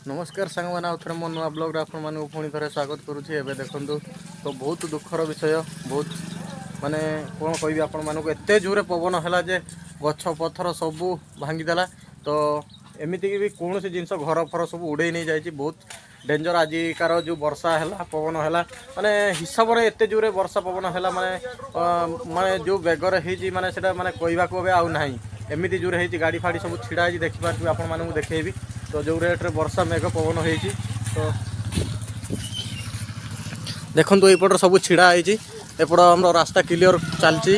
नमस्कार सांग मैंने आउे मो नुआ ब्लॉग आपको पुणी थे स्वागत करुँचे। एवं देखु तो बहुत दुखर विषय बहुत माने कौन कहि आपण मानक एत जोरे पवन है जे गछ पथर सबू भांगीदेला। तो एमती भी कौन सी जिनस घर फर सब उड़े नहीं जाए बहुत डेंजर। आजिकार जो वर्षा है पवन है माने हिसाब से एत जोरे वर्षा पवन है माने माने जो बेगर हो माने सेटा माने कहवाक आउ ना एमती जोरे हो गाड़ी फाड़ी सब छिड़ा देखिपारे आपण मानक देखेबी। तो जो रेट्रे वर्षा मेघ पवन हो तो देखो यपट सब छिड़ाई एपट आम रास्ता क्लीयर चलती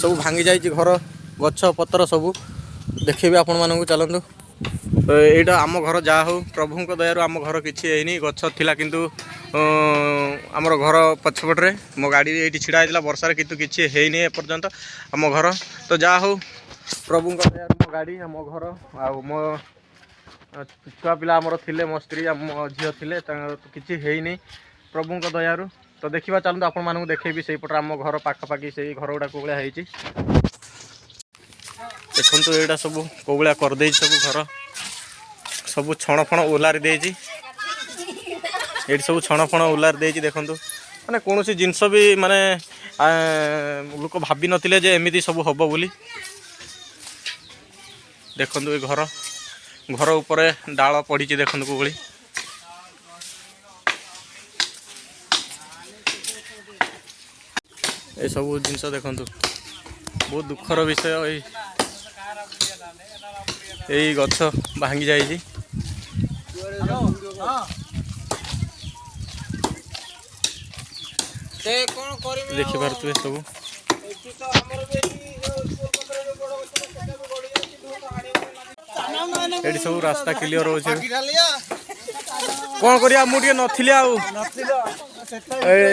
सब भांगी जाइए घर गछ पतर सब देखेबी आपण मानक चलतु। तो यहाँ आम घर जहाँ हो प्रभु दयार आम घर किसी गछ थिला किंतु आमर घर पछपटे मो गाड़ी ये छिड़ा वर्षा किंतु किसी है एपर्यंत आम घर। तो जहाँ हो प्रभु दयार मो गाड़ी आम घर आ मो छुआ पिला आमर थिले मो स्त्री मो झील थिले किसी है नहीं प्रभु दयारु। तो देखा चलते आपण मानक देखेबी से पटे आम घर पाखापाखि से घर गुड़ा कौलिया है देखु यहाँ सब कौलिया करदे सब घर सब छण फण ओलार दे सब छण फण ओलार दे देखु माने कौन सी जिनस भी माने लोक भाभी नथिले जे एमिति सब हब बोली। देखु ये घर घर उपरे डाल पड़ी देखु कोगली ये सब जिनस देखु बहुत दुखर विषय यही गछ भांगी जाइए। देखी पारे सब ये सब रास्ता क्लीयर हो कौन करिया मुझे नथिले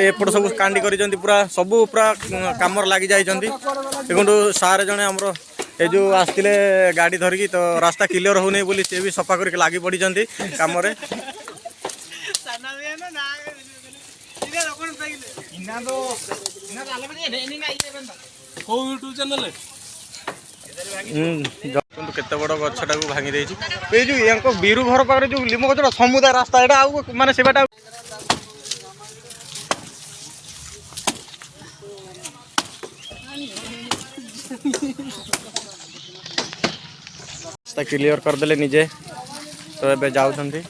एपट सब कांडी कर पूरा सब पूरा काम लगी देखो सारे जने आमर ये जो आसते गाड़ी धरिकी तो रास्ता क्लीयर होने बोली सी भी सफा करके लगी पड़ी काम केते बड़ गछटा को भांगी देछि। ए जो यांको बीरु घर पारे जो लिमो गछटा समुदाय रास्ता एटा आउ माने सेबाटा रास्ता क्लियर कर देले निजे। तो एबे जाउछंती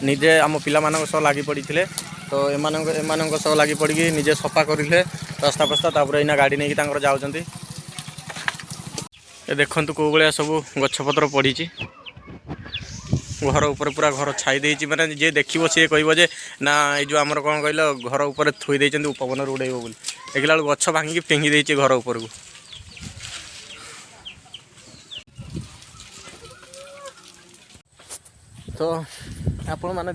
निजे आम पिला मानक सह लागी पड़ी थिले तो एमानक सह लागी पड़ी निजे सफा करिले रास्ता पस्ता तापर एना गाड़ी नहीं तांकर जाउछंती। ए देखंतु को बलिया सब गछपत्र पड़ी घर ऊपर पूरा घर छाई देछि माने जे देखिबो से कहबो जे ना ए जो हमर कोन कहलो घर ऊपर थुई देछंती उपवन उड़ेइबो बोली देखला गछ भांगी फेंगी देछि घर ऊपर को। तो आपण मैंने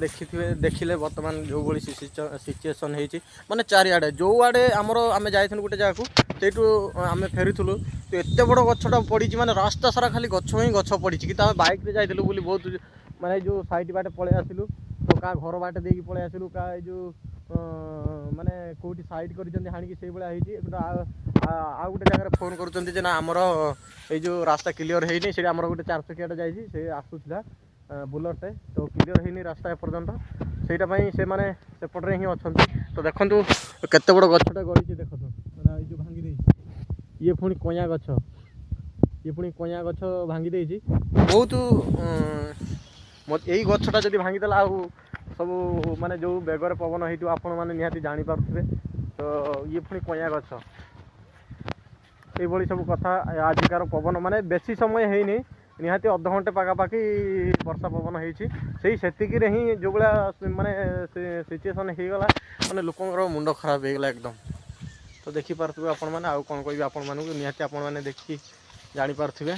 देखिले बर्तमान जो भाई सिचुएसन होती माने चारिआडे जो आड़े आमर आम जाइलु गोटे जगह को आम फेरुलु तो एत बड़ गछटा पड़ी माने रास्ता सारा खाली गछ ही गछ पड़ी कि बैक रे जाइलु बोली बहुत माने जो साइड बाटे पलि आसिलु तो क्या घर बाटे देकी पलि आसिलु क्या जो माने कौटी साइड कर हाणी से भाया आउ गोटे जगह फोन कर ना आमर ये रास्ता क्लीयर होनी से आमर गोटे 4 चकियाटा जाइए आसूला बुलरटे तो क्लीयर होनी रास्ता एपर्यंत से माने सेपटे ही अच्छा। तो देखो केते बड़ गछटा गड़ी देखो मैंने जो भांगी दे ये पुणी कया गछ ये पुणी कया गछ भांगी दे बहुत यही गछटा जब भांगीदेला आउ सब माने जो बेगर पवन हो आपण मैंने निहाती जानीपारे। तो ये पुणी कया गछ ये सब कथा आजिकार पवन माने बेसी समय है निहाती अध घंटे पखापाखि वर्षा पवन होती ही जो भाया माने सिचुएसन होगला माने लोकर मुंड खराब होगला एकदम। तो देखिपारे आपण मैंने आउ कौन कह आपण मानक निहाती आपण मैंने देखी जानीपारे।